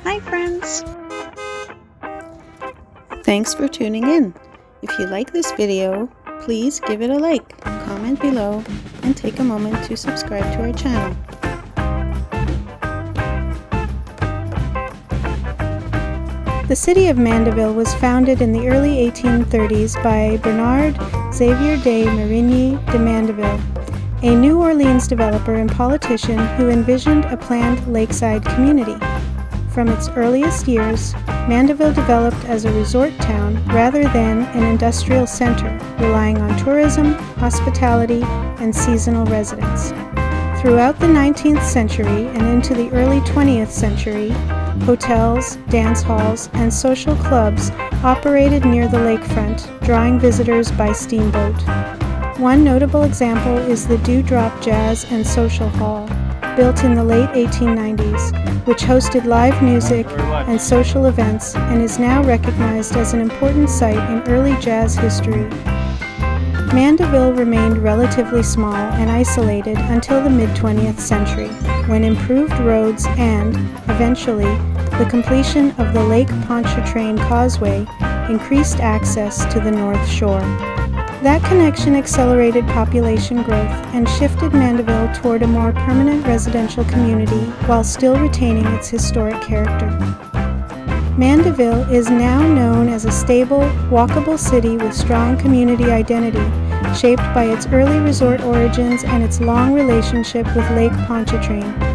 Hi friends! Thanks for tuning in. If you like this video, please give it a like, comment below, and take a moment to subscribe to our channel. The city of Mandeville was founded in the early 1830s by Bernard Xavier de Marigny de Mandeville, a New Orleans developer and politician who envisioned a planned lakeside community. From its earliest years, Mandeville developed as a resort town rather than an industrial center, relying on tourism, hospitality, and seasonal residents. Throughout the 19th century and into the early 20th century, hotels, dance halls, and social clubs operated near the lakefront, drawing visitors by steamboat. One notable example is the Dewdrop Jazz and Social Hall, built in the late 1890s, which hosted live music and social events and is now recognized as an important site in early jazz history. Mandeville remained relatively small and isolated until the mid-20th century, when improved roads and, eventually, the completion of the Lake Pontchartrain causeway increased access to the North Shore. That connection accelerated population growth and shifted Mandeville toward a more permanent residential community while still retaining its historic character. Mandeville is now known as a stable, walkable city with strong community identity, shaped by its early resort origins and its long relationship with Lake Pontchartrain.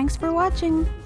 Thanks for watching!